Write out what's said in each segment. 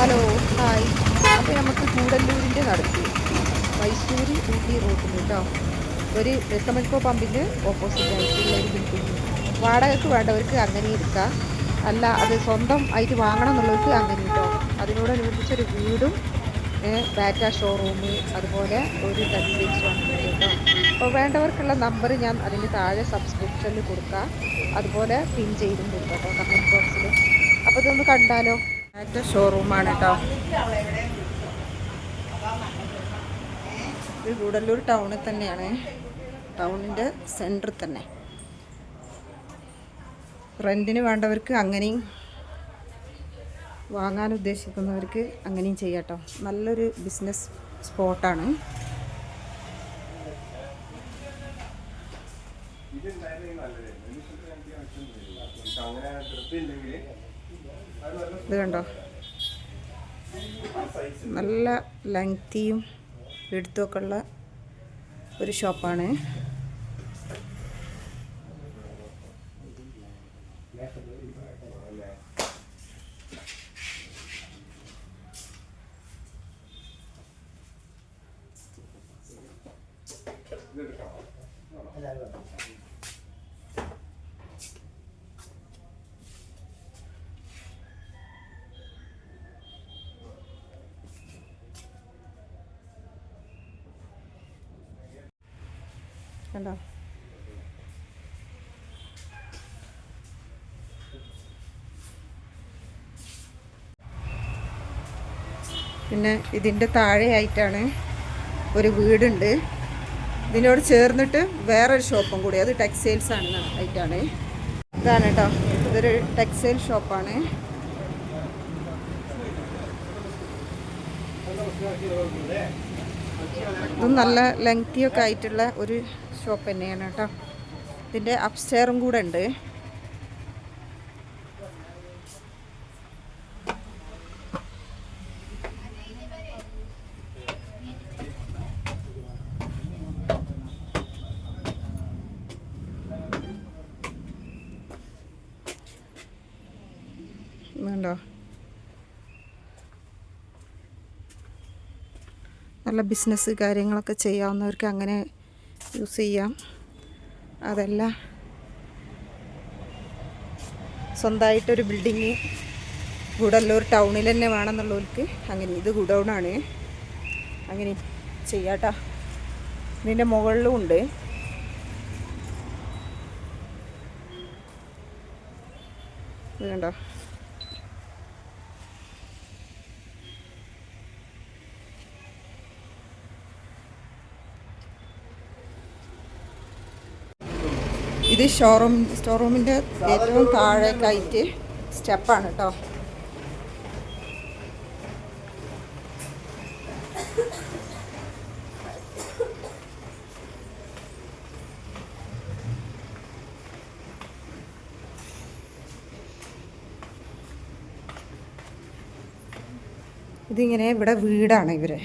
Hello hi. അപ്പോൾ നമുക്ക് കൂടല്ലൂരിൻ്റെ നടത്തി മൈസൂർ ഊട്ടി റൂട്ടിൽ കേട്ടോ ഒരു കമൽക്കോ പമ്പിൻ്റെ ഓപ്പോസിറ്റ് ആയിട്ടുള്ള ഒരു ബിൽഡിങ് വാടകയ്ക്ക് വേണ്ടവർക്ക് അങ്ങനെ എടുക്കാം, അല്ല അത് സ്വന്തം ആയിട്ട് വാങ്ങണം എന്നുള്ളവർക്ക് അങ്ങനെ കേട്ടോ. അതിനോടനുബന്ധിച്ചൊരു വീടും ബാറ്റ ഷോറൂം അതുപോലെ ഒരു ടെക്സ്റ്റൈൽസുമാണ് കേട്ടോ. അപ്പോൾ വേണ്ടവർക്കുള്ള നമ്പർ ഞാൻ അതിന് താഴെ സബ്സ്ക്രിപ്ഷനിൽ കൊടുക്കാം, അതുപോലെ പിൻ ചെയ്തും കൊടുക്കാം കേട്ടോ കമൻറ്റ് ബോക്സിൽ. അപ്പോൾ ഇതൊന്ന് കണ്ടാലോ. ബാറ്റ ഷോറൂമാണ് കേട്ടോ. ഇത് ഗൂഡല്ലൂർ ടൗണിൽ തന്നെയാണ്, ടൗണിൻ്റെ സെൻറ്ററിൽ തന്നെ. റെൻറ്റിന് വേണ്ടവർക്ക് അങ്ങനെയും വാങ്ങാൻ ഉദ്ദേശിക്കുന്നവർക്ക് അങ്ങനെയും ചെയ്യാം കേട്ടോ. നല്ലൊരു ബിസിനസ് സ്പോട്ടാണ്. ഇത് കണ്ടോ, നല്ല ലെങ്തിയും എടുത്തൊക്കെ ഉള്ള ഒരു ഷോപ്പാണ്. കണ്ടോ, പിന്നെ ഇതിൻ്റെ താഴെയായിട്ടാണ് ഒരു വീടുണ്ട്. ഇതിനോട് ചേർന്നിട്ട് വേറൊരു ഷോപ്പും കൂടി, അത് ടെക്സ്റ്റൈൽസ് ആയിട്ടാണ്. ഇതാണ് കേട്ടോ, ഇതൊരു ടെക്സ്റ്റൈൽ ഷോപ്പാണ്. ഇതും നല്ല ലെങ്തിയൊക്കെ ആയിട്ടുള്ള ഒരു ഷോപ്പ് തന്നെയാണ് കേട്ടോ. ഇതിൻ്റെ അപ്സ്റ്റെയറും കൂടെ ഉണ്ട്. വേണ്ടോ, നല്ല ബിസിനസ് കാര്യങ്ങളൊക്കെ ചെയ്യാവുന്നവർക്ക് അങ്ങനെ യൂസ് ചെയ്യാം. അതല്ല സ്വന്തമായിട്ടൊരു ബിൽഡിങ് ഗൂഡല്ലൂർ ടൗണിൽ തന്നെ വേണമെന്നുള്ളവർക്ക് അങ്ങനെ, ഇത് ഗുഡൗണാണ്, അങ്ങനെ ചെയ്യാട്ടോ. ഇതിൻ്റെ മുകളിലും ഉണ്ട്. ഇത് കണ്ടോ, ഇത് സ്റ്റോറൂമിൻ്റെ ഏറ്റവും താഴേക്കായിട്ട് സ്റ്റെപ്പാണ് കേട്ടോ. ഇതിങ്ങനെ ഇവിടെ വീടാണ് ഇവരെ.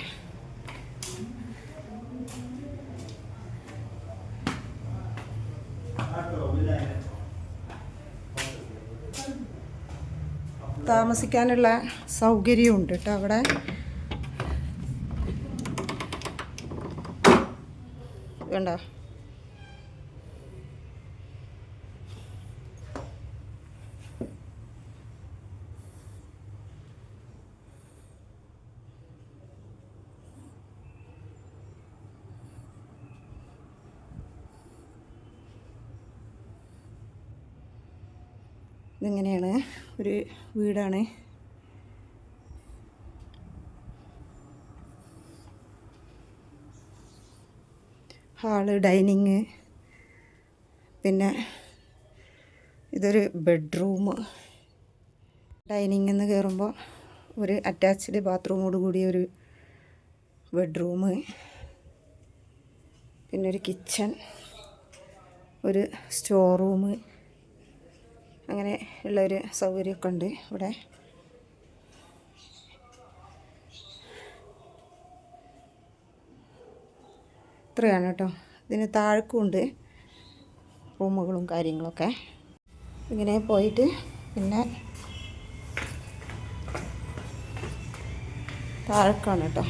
താമസിക്കാനുള്ള സൗകര്യമുണ്ട് കേട്ടോ അവിടെ. വേണ്ട, ഇതിങ്ങനെയാണ് ഒരു വീടാണ്. ഹാള്, ഡൈനിങ്, പിന്നെ ഇതൊരു ബെഡ്റൂം. ഡൈനിങ്ങിൽ നിന്ന് കയറുമ്പോൾ ഒരു അറ്റാച്ച്ഡ് ബാത്റൂമോട് കൂടിയ ഒരു ബെഡ്റൂം, പിന്നെ ഒരു കിച്ചൺ, ഒരു സ്റ്റോർ റൂം, അങ്ങനെ ഉള്ളൊരു സൗകര്യമൊക്കെ ഉണ്ട് ഇവിടെ. ഇത്രയാണ് കേട്ടോ. ഇതിന് താഴെക്കുണ്ട് റൂമുകളും കാര്യങ്ങളൊക്കെ. ഇങ്ങനെ പോയിട്ട് പിന്നെ താഴേക്കാണ് കേട്ടോ.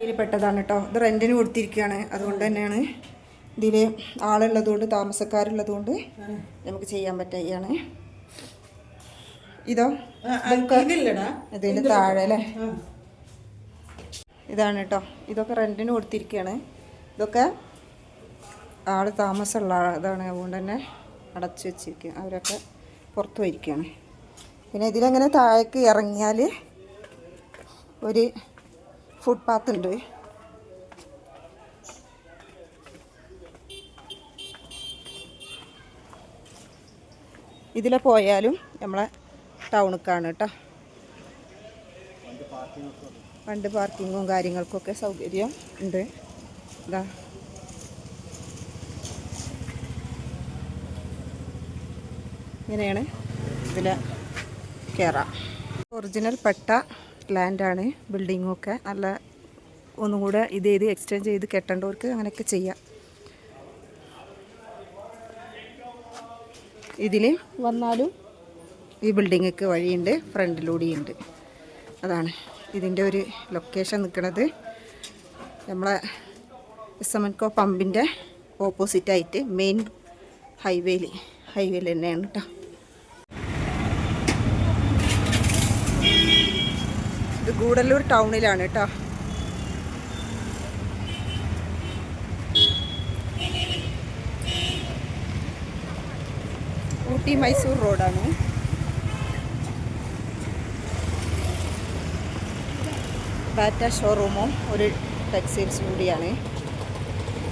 ഇതിൽ പെട്ടതാണ് കേട്ടോ. ഇത് റെൻറ്റിന് കൊടുത്തിരിക്കുകയാണ്. അതുകൊണ്ട് തന്നെയാണ് ഇതിൽ ആളുള്ളതുകൊണ്ട്, താമസക്കാരുള്ളതുകൊണ്ട് നമുക്ക് ചെയ്യാൻ പറ്റുകയാണ്. ഇതോ ഇതിൻ്റെ താഴെ അല്ലേ, ഇതാണ് കേട്ടോ. ഇതൊക്കെ റെൻറ്റിന് കൊടുത്തിരിക്കുകയാണ്. ഇതൊക്കെ ആൾ താമസമുള്ള ഇതാണ്. അതുകൊണ്ട് തന്നെ അടച്ചു വെച്ചിരിക്കുക. അവരൊക്കെ പുറത്ത് പോയിരിക്കുകയാണ്. പിന്നെ ഇതിലങ്ങനെ താഴേക്ക് ഇറങ്ങിയാൽ ഒരു ഫുട്പാത്ത് ഉണ്ട്. ഇതിലെ പോയാലും നമ്മളെ ടൗണിലേക്കാണ് കേട്ടോ. വണ്ടി പാർക്കിങ്ങും കാര്യങ്ങൾക്കൊക്കെ സൗകര്യം ഉണ്ട്. ഇതാ ഇങ്ങനെയാണ് ഇതിൽ കയറാം. ഒറിജിനൽ പെട്ട ലാൻഡാണ്. ബിൽഡിങ്ങൊക്കെ നല്ല ഒന്നും കൂടെ ഇത് എക്സ്റ്റെൻഡ് ചെയ്ത് കെട്ടേണ്ടവർക്ക് അങ്ങനെയൊക്കെ ചെയ്യാം. ഇതിൽ വന്നാലും ഈ ബിൽഡിങ്ങൊക്കെ വഴിയുണ്ട്, ഫ്രണ്ടിലൂടെയുണ്ട്. അതാണ് ഇതിൻ്റെ ഒരു ലൊക്കേഷൻ നിൽക്കുന്നത്. നമ്മളെ എസ്എംഎൻകോ പമ്പിൻ്റെ ഓപ്പോസിറ്റായിട്ട് മെയിൻ ഹൈവേയിൽ തന്നെയാണ് കേട്ടോ. ഇത് ഗൂഡല്ലൂർ ടൗണിലാണ് കേട്ടോ. ഊട്ടി മൈസൂർ റോഡാണ്. ബാറ്റ ഷോറൂമും ഒരു ടെക്സ്റ്റൈൽസ് കൂടിയാണ്.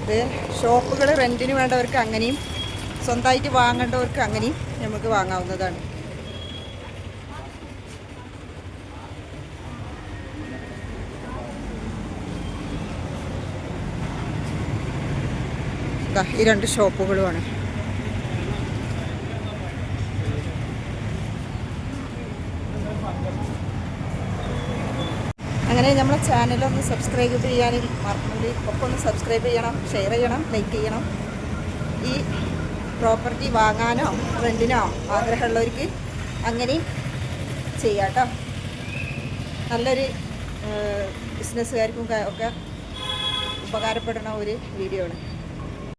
ഇത് ഷോപ്പുകൾ റെൻറ്റിന് വേണ്ടവർക്ക് അങ്ങനെയും സ്വന്തമായിട്ട് വാങ്ങേണ്ടവർക്ക് അങ്ങനെയും നമുക്ക് വാങ്ങാവുന്നതാണ്. ഈ രണ്ട് ഷോപ്പുകളുമാണ്. അങ്ങനെ നമ്മളെ ചാനലൊന്ന് സബ്സ്ക്രൈബ് ചെയ്യാൻ മറന്നില്ല. ഒക്കെ ഒന്ന് സബ്സ്ക്രൈബ് ചെയ്യണം, ഷെയർ ചെയ്യണം, ലൈക്ക് ചെയ്യണം. ഈ പ്രോപ്പർട്ടി വാങ്ങാനോ റെൻറ്റിനോ ആഗ്രഹമുള്ളവർക്ക് അങ്ങനെയും ചെയ്യാം കേട്ടോ. നല്ലൊരു ബിസിനസ്സുകാർക്കും ഒക്കെ ഉപകാരപ്പെടുന്ന ഒരു വീഡിയോ ആണ്.